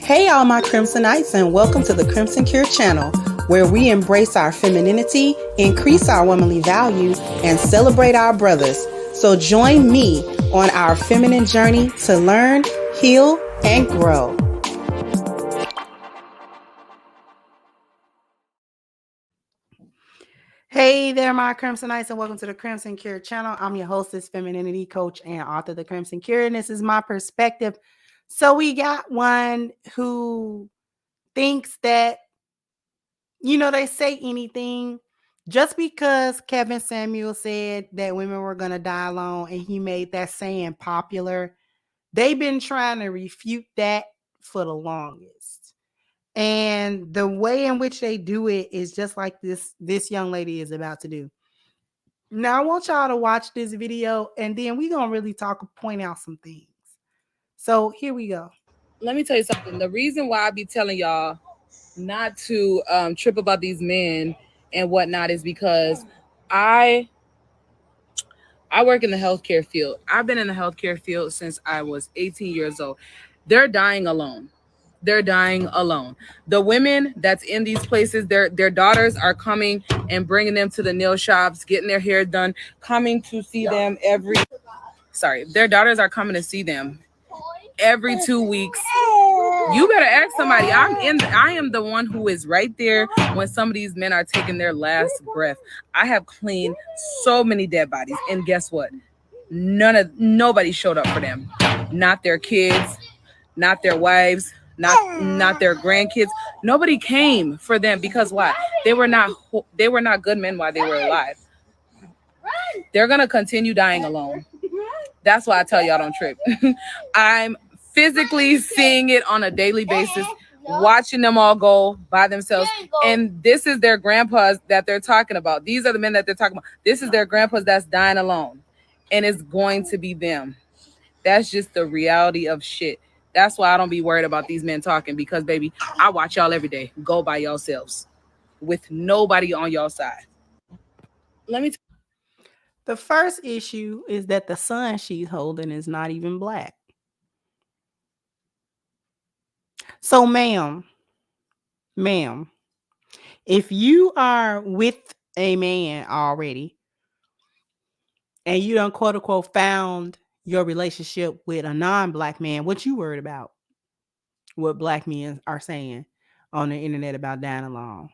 Hey, all my Crimsonites, and welcome to the Crimson Cure channel, where we embrace our femininity, increase our womanly values, and celebrate our brothers. So join me on our feminine journey to learn, heal, and grow. Hey there, my Crimsonites, and welcome to the Crimson Cure channel. I'm your hostess, femininity coach, and author of the Crimson Cure, and this is my perspective. So we got one who thinks that, they say anything just because Kevin Samuel said that women were going to die alone and he made that saying popular. They've been trying to refute that for the longest. And the way in which they do it is just like this young lady is about to do. Now, I want y'all to watch this video and then we're going to really point out some things. So here we go. Let me tell you something. The reason why I be telling y'all not to trip about these men and whatnot is because I work in the healthcare field. I've been in the healthcare field since I was 18 years old. They're dying alone. They're dying alone. The women that's in these places, their daughters are coming and bringing them to the nail shops, getting their hair done, coming to see them their daughters are coming to see them every 2 weeks. You better ask somebody. I am the one who is right there when some of these men are taking their last breath. I have cleaned so many dead bodies, and guess what? Nobody showed up for them. Not their kids, not their wives, not their grandkids. Nobody came for them because why? They were not good men while they were alive. They're gonna continue dying alone. That's why I tell y'all don't trip. I'm physically seeing it on a daily basis, watching them all go by themselves. And this is their grandpas that they're talking about. These are the men that they're talking about. This is their grandpas that's dying alone. And it's going to be them. That's just the reality of shit. That's why I don't be worried about these men talking, because, baby, I watch y'all every day. Go by yourselves with nobody on your side. Let me The first issue is that the son she's holding is not even black. So, ma'am, if you are with a man already and you done quote unquote found your relationship with a non-black man, what you worried about? What black men are saying on the internet about dying alone.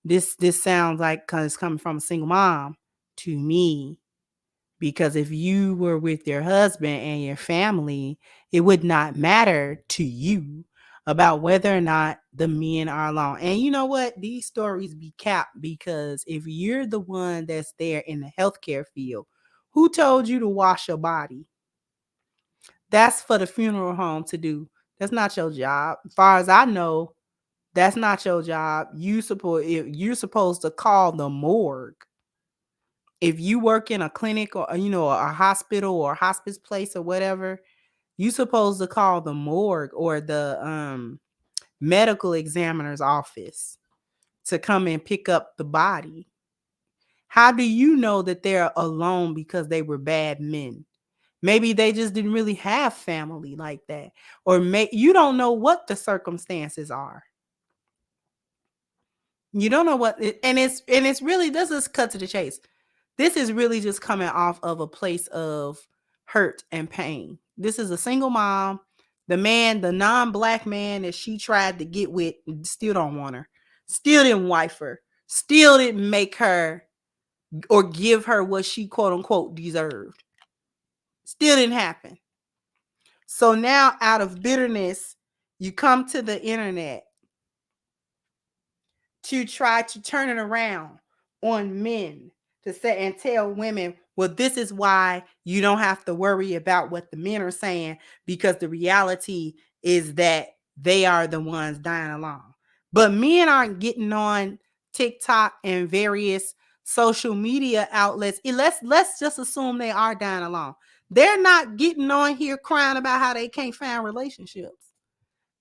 This sounds like, because it's coming from a single mom to me. Because if you were with your husband and your family, it would not matter to you about whether or not the men are alone. And you know what? These stories be capped, because if you're the one that's there in the healthcare field, who told you to wash your body? That's for the funeral home to do. That's not your job. As far as I know, that's not your job. You're supposed to call the morgue. If you work in a clinic or a hospital or a hospice place or whatever, you're supposed to call the morgue or the medical examiner's office to come and pick up the body. How do you know that they're alone because they were bad men? Maybe they just didn't really have family like that. Or you don't know what the circumstances are. You don't know what and it's really, this is cut to the chase. This is really just coming off of a place of hurt and pain. This is a single mom. The man, the non-black man that she tried to get with, still don't want her. Still didn't wife her. Still didn't make her or give her what she quote unquote deserved. Still didn't happen. So now, out of bitterness, you come to the internet to try to turn it around on men, to say and tell women, well, this is why you don't have to worry about what the men are saying, because the reality is that they are the ones dying alone. But men aren't getting on TikTok and various social media outlets. Let's just assume they are dying alone. They're not getting on here crying about how they can't find relationships.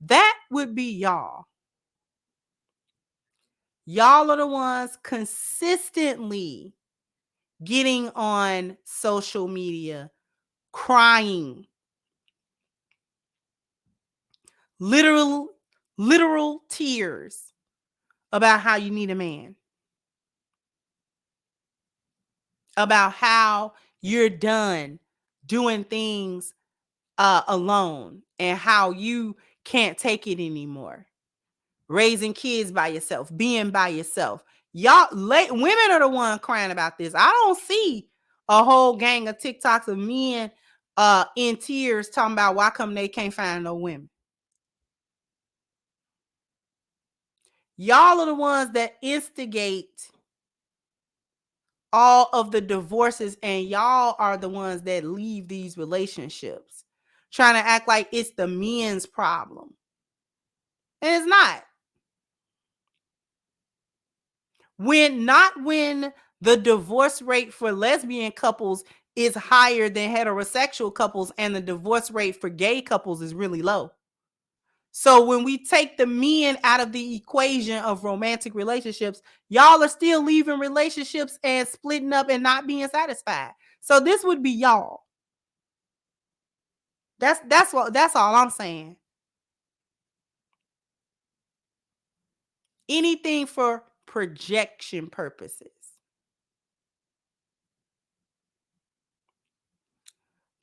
That would be y'all. Y'all are the ones consistently getting on social media, crying, literal, literal tears about how you need a man, about how you're done doing things alone and how you can't take it anymore. Raising kids by yourself, being by yourself. Women are the one crying about this. I don't see a whole gang of TikToks of men in tears talking about why come they can't find no women. Y'all are the ones that instigate all of the divorces, and y'all are the ones that leave these relationships trying to act like it's the men's problem. And it's not. When the divorce rate for lesbian couples is higher than heterosexual couples, and the divorce rate for gay couples is really low. So when we take the men out of the equation of romantic relationships, y'all are still leaving relationships and splitting up and not being satisfied. So this would be y'all. That's all I'm saying. Anything for projection purposes.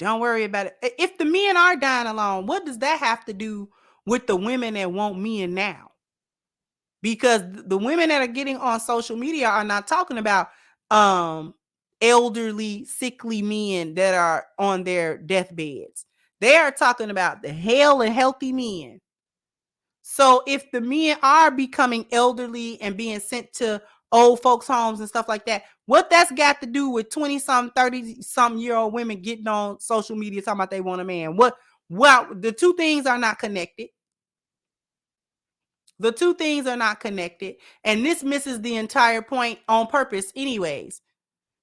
Don't worry about it. If the men are dying alone, what does that have to do with the women that want men now? Because the women that are getting on social media are not talking about elderly, sickly men that are on their deathbeds. They are talking about the hale and healthy men. So if the men are becoming elderly and being sent to old folks' homes and stuff like that, what that's got to do with 20-something, 30-something year old women getting on social media talking about they want a man? Well, the two things are not connected. The two things are not connected. And this misses the entire point on purpose anyways.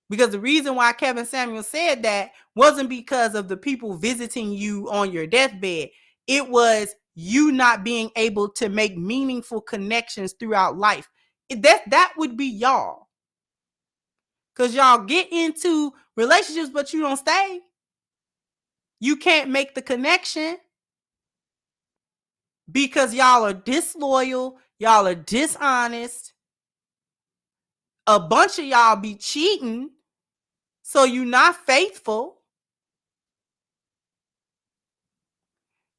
Because the reason why Kevin Samuel said that wasn't because of the people visiting you on your deathbed. It was you not being able to make meaningful connections throughout life. That would be y'all. Because y'all get into relationships, but you don't stay. You can't make the connection because y'all are disloyal. Y'all are dishonest. A bunch of y'all be cheating. So you're not faithful.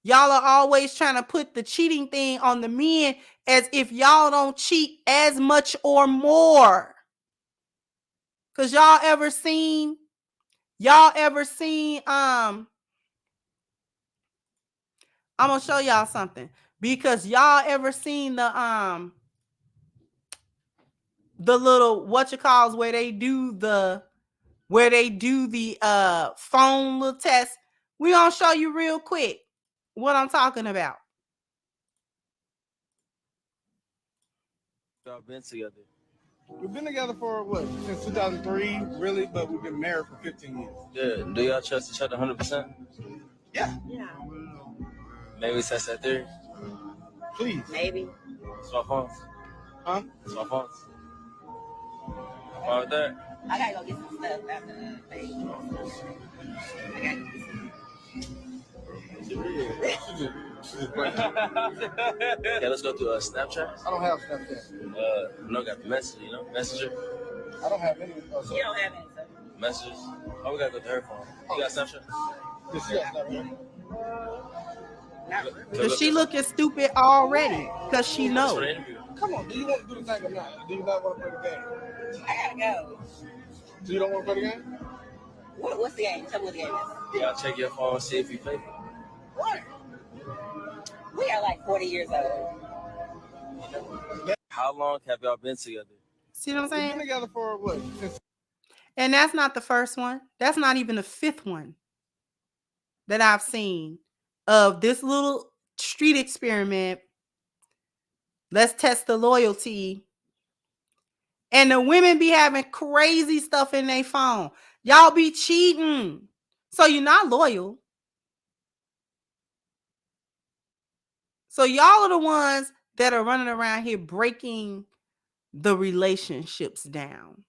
Y'all are always trying to put the cheating thing on the men as if y'all don't cheat as much or more. Cause y'all ever seen I'm gonna show y'all something. Because y'all ever seen the little whatchalls where they do the phone little test. We gonna show you real quick what I'm talking about. Y'all been together? We've been together for what? Since 2003, really, but we've been married for 15 years. Yeah. Do y'all trust each other 100%? Yeah. Maybe test that theory. Please. Maybe. Swap phones. Huh? Swap phones. Why with that? I gotta go get some stuff after the thing. I gotta get Okay, let's go through Snapchat. I don't have Snapchat. No, got the message, Messenger. I don't have any. You don't have any stuff. Messages. Oh, we gotta go to her phone. You got Snapchat? Yes, she has Snapchat. Not really. Because she looking stupid already. Because she That's for knows. the interview. Come on, do you want to do the thing or not? Do you not want to play the game? I gotta go. So you don't want to play the game? What's the game? Tell me what the game is. Y'all check your phone, see if you play. Right. We are like 40 years old. How long have y'all been together? See what I'm We've been saying? together for what? Since And that's not the first one. That's not even the fifth one that I've seen of this little street experiment. Let's test the loyalty. And the women be having crazy stuff in their phone. Y'all be cheating. So you're not loyal. So y'all are the ones that are running around here breaking the relationships down.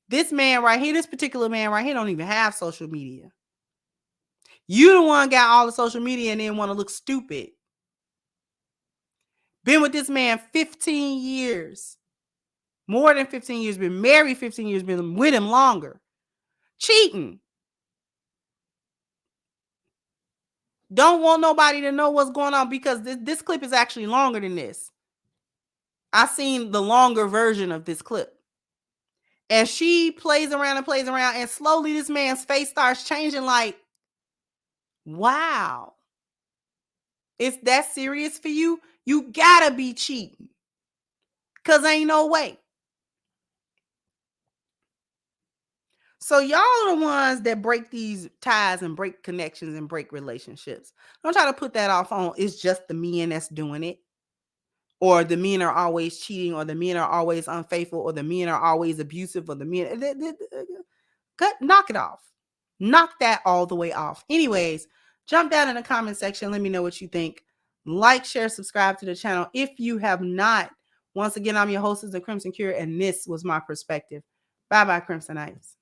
This man right here, this particular man right here don't even have social media. You the one got all the social media and then want to look stupid. Been with this man 15 years. More than 15 years. Been married 15 years. Been with him longer. Cheating. Don't want nobody to know what's going on because this clip is actually longer than this. I seen the longer version of this clip. And she plays around and slowly this man's face starts changing like, wow. It's that serious for you? You gotta be cheating. Cause ain't no way. So y'all are the ones that break these ties and break connections and break relationships. Don't try to put that off on it's just the men that's doing it. Or the men are always cheating, or the men are always unfaithful, or the men are always abusive, or the men knock it off. Knock that all the way off. Anyways, jump down in the comment section. Let me know what you think. Like, share, subscribe to the channel if you have not. Once again, I'm your hostess, The Crimson Cure, and this was my perspective. Bye-bye, Crimsonites.